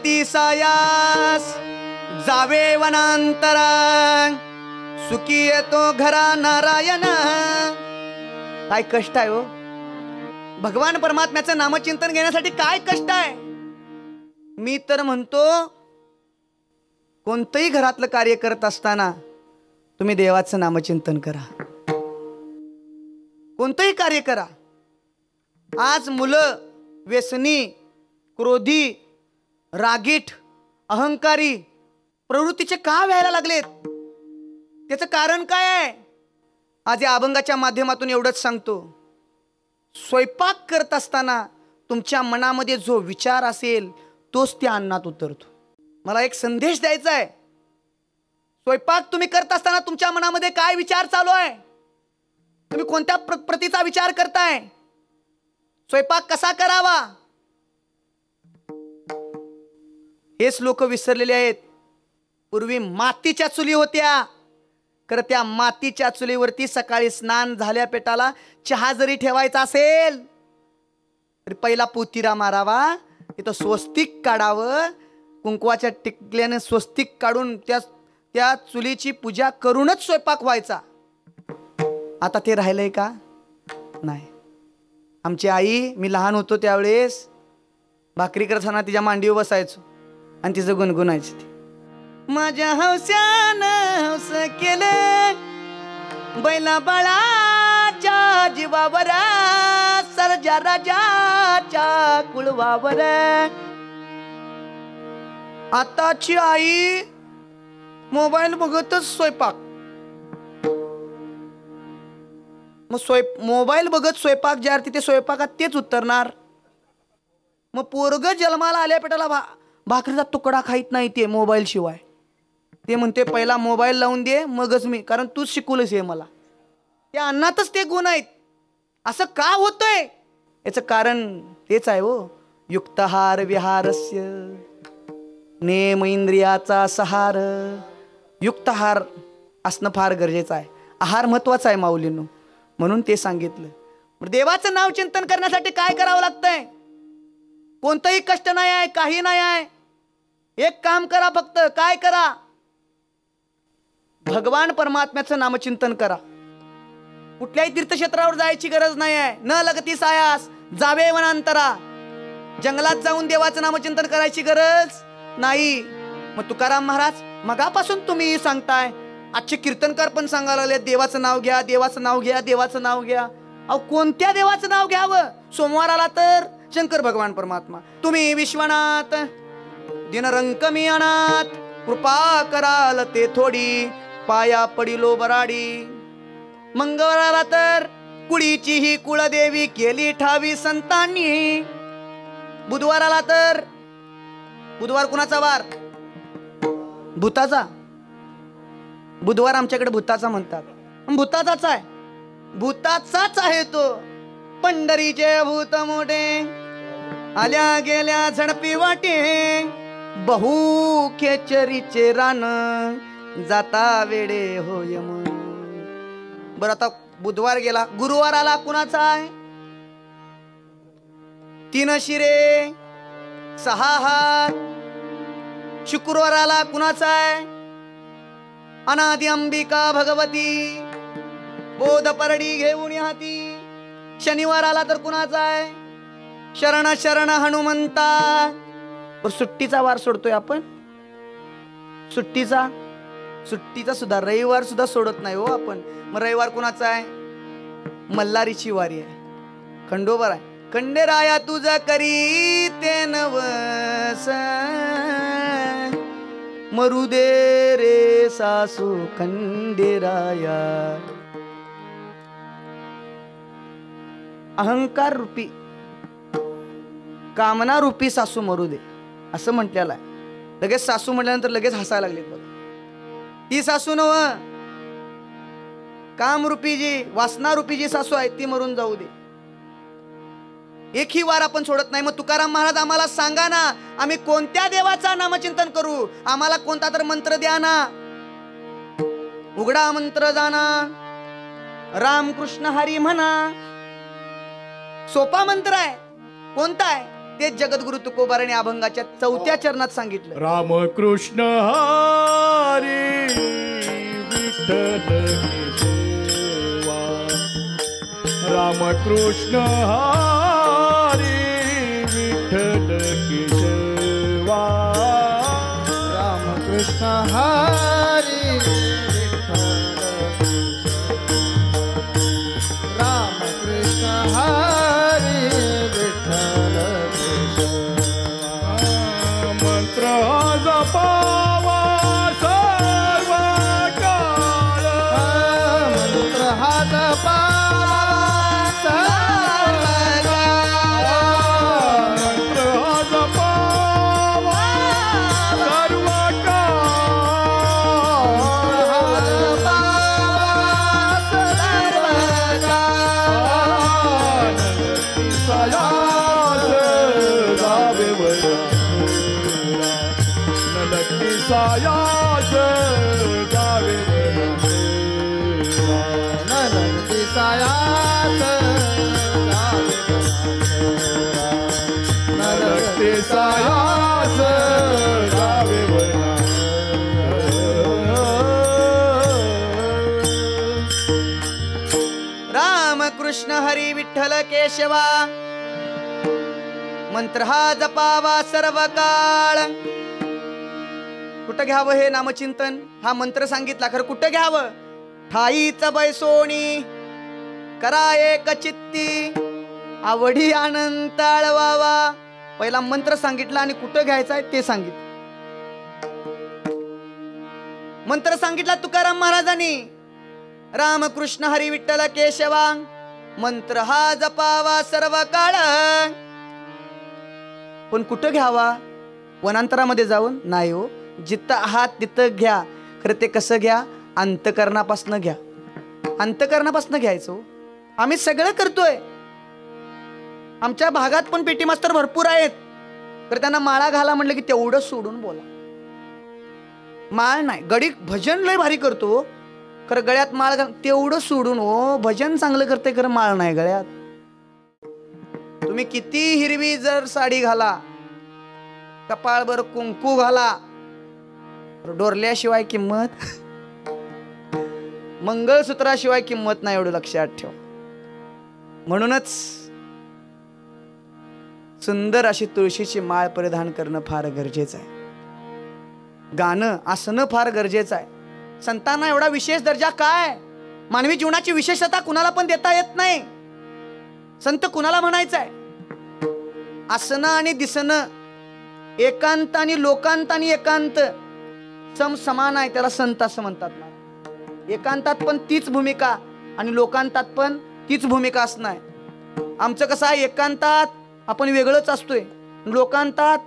लागती सायास जावे वनांतरा सुखी येतो घरा नारायण. काय कष्ट आहे हो भगवान परमात्म्याचं नामचिंतन घेण्यासाठी, काय कष्ट आहे. मी तर म्हणतो कोणतंही घरातलं कार्य करत असताना तुम्ही देवाचं नामचिंतन करा. कोणतंही कार्य करा. आज मुलं व्यसनी, क्रोधी, रागीट, अहंकारी प्रवृत्तीचे का व्हायला लागलेत? त्याचं कारण काय आहे? आज या अभंगाच्या माध्यमातून एवढंच सांगतो. स्वयंपाक करत असताना तुमच्या मनामध्ये जो विचार असेल तोच त्या अन्नात उतरतो. मला एक संदेश द्यायचा आहे. स्वयंपाक तुम्ही करत असताना तुमच्या मनामध्ये काय विचार चालू आहे? तुम्ही कोणत्या प्रतीचा विचार करताय? स्वयंपाक कसा करावा हेच लोक विसरलेले आहेत. पूर्वी मातीच्या चुली होत्या, खरं त्या मातीच्या चुलीवरती सकाळी स्नान झाल्या पेटाला चहा जरी ठेवायचा असेल तरी पहिला पोतिरा मारावा, तिथं स्वस्तिक काढावं, कुंकवाच्या टिकल्याने स्वस्तिक काढून त्या चुलीची पूजा करूनच स्वयंपाक व्हायचा. आता ते राहिलंय का? नाही. आमची आई, मी लहान होतो त्यावेळेस भाकरी करताना तिच्या मांडीवर बसायचो आणि तिचं गुणगुणायचं ते. माझ्या हौस्यानं हौस केले बैला बाळाच्या जीवावर सर्जा राजाच्या कुळवावर. आताची आई मोबाईल बघतच स्वयंपाक. मग मोबाईल बघत स्वयंपाक ज्या तिथे स्वयंपाकात तेच उतरणार. मग पोरग जन्माला आल्या पेटाला भाकरीचा तुकडा खाईत नाही ते मोबाईल शिवाय. ते म्हणते पहिला मोबाईल लावून दे मगच मी, कारण तूच शिकवलंस हे मला. त्या अन्नातच ते गुण आहेत. असं का होतंय? याचं कारण तेच आहे हो. युक्तहार विहारस्य नेम इंद्रियाचा सहार. युक्तहार असणं फार गरजेचं आहे. आहार महत्वाचा आहे माऊलींनो, म्हणून ते सांगितलं. देवाचं नाव चिंतन करण्यासाठी काय करावं लागतंय? कोणतंही कष्ट नाही आहे, काही नाही आहे. एक काम करा फक्त. काय करा? भगवान परमात्म्याचं नामचिंतन करा. कुठल्याही तीर्थक्षेत्रावर जायची गरज नाही आहे. न लगती सायास जावे वनांतरा. जंगलात जाऊन देवाचं नामचिंतन करायची गरज नाही. मग तुकाराम महाराज मगापासून तुम्ही सांगताय, आजचे कीर्तनकार पण सांगायला लागले देवाचं नाव घ्या, देवाचं नाव घ्या, देवाचं नाव घ्या. अहो कोणत्या देवाचं नाव घ्यावं? सोमवार आला तर शंकर भगवान परमात्मा. तुम्ही विश्वनाथ दिनरंक मी अनाथ कृपा कराल ते थोडी पाया पडिलो बराडी. मंगळवार आला तर कुळीची ही कुळदेवी केली ठावी संतांनी. बुधवार आला तर बुधवार कुणाचा वार? भूताचा. बुधवार आमच्याकडे भूताचा म्हणतात. भूताचाच आहे, भूताचाच आहे तो. पंढरीचे भूत मोठे आल्या गेल्या झडपी वाटे. बहु खेचरीचे रान जाता वेडे होय मन. बरं आता बुधवार गेला, गुरुवार आला कुणाचा आहे? तीन शिरे 6 हात. शुक्रवार आला कुणाचा आहे? अनादि अंबिका भगवती बोध परडी घेऊन हाती. शनिवार आला तर कुणाचा आहे? शरण शरण हनुमंता. सुट्टीचा वार सोडतोय आपण. सुट्टीचा सुद्धा रविवार सुद्धा सोडत नाही हो आपण. मग रविवार कुणाचा आहे? मल्हारीची वारी आहे, खंडोबर आहे. खंडेराया तुझ करी ते नवस मरू दे रे सासू खंडेराया. अहंकार रूपी कामना रूपी सासू मरू दे असं म्हटलेलं आहे. लगेच सासू म्हटल्यानंतर लगेच हसायला लागले बघ. ती सासू नव, काम रूपी जी वासना रूपी जी सासू आहे ती मरून जाऊ दे. एकही वार आपण सोडत नाही. मग तुकाराम महाराज आम्हाला सांगा ना, आम्ही कोणत्या देवाचा नामचिंतन करू? आम्हाला कोणता तर मंत्र द्या ना. उघडा मंत्र जाना राम कृष्ण हरी म्हणा. सोपा मंत्र आहे. कोणता आहे? तेच जगद्गुरु तुकोबाराने अभंगाच्या 4थ्या चरणात सांगितलं. रामकृष्ण हरी विठ्ठल केशवा, रामकृष्ण हरी विठ्ठल केशवा, रामकृष्ण हरी रामकृष्ण हरी विठ्ठल मंत्र जपावा सर्व काळ, मंत्र हा जपावा सर्व काळ, मंत्र जपावा सर्व सायास जावे नलती सायास नलते सायास जावे रामकृष्ण हरी विठ्ठल केशवा, मंत्र हा जपावा सर्व काळ. कुठं घ्यावं हे नामचिंतन? हा मंत्र सांगितला, खरं कुठं घ्यावं? ठाईच बैसोणी करा एक चित्ती, आवडी आनंद आळवावा. पहिला मंत्र सांगितला आणि कुठं घ्यायचं आहे ते सांगितलं. मंत्र सांगितला तुकाराम महाराजांनी, रामकृष्ण हरी विठ्ठल केशवा, मंत्र हा जपावा सर्व काळ. पण कुठं घ्यावा? वनांतरामध्ये जाऊन नाही हो, जिथं आहात तिथं घ्या. खरं ते कसं घ्या? अंतकरणापासनं घ्या. अंतकरणापासनं घ्यायचो. आम्ही सगळं करतोय. आमच्या भागात पण पेटी मास्तर भरपूर आहेत, तर त्यांना माळा घाला म्हटलं की तेवढं सोडून बोला. माळ नाही, गडी भजन लय भारी करतो, खरं गळ्यात माळ घाल तेवढं सोडून. हो, भजन चांगलं करते खरं माळ नाही गळ्यात. तुम्ही किती हिरवी जर साडी घाला, कपाळभर कुंकू घाला, डोरल्याशिवाय किंमत, मंगळसूत्राशिवाय किंमत नाही, एवढं लक्षात ठेवा. म्हणूनच सुंदर अशी तुळशीची माळ परिधान करणं फार गरजेचं आहे. गाणं असणं फार गरजेचं आहे. संतांना एवढा विशेष दर्जा काय? मानवी जीवनाची विशेषता कुणाला पण देता येत नाही. संत कुणाला म्हणायचं आहे? असणं आणि दिसणं, एकांत आणि लोकांत आणि एकांत समान आहे, त्याला संत असं म्हणतात ना. एकांतात पण तीच भूमिका आणि लोकांतात पण तीच भूमिका असणं आहे. आमचं कसं आहे, एकांतात आपण वेगळंच असतोय, लोकांतात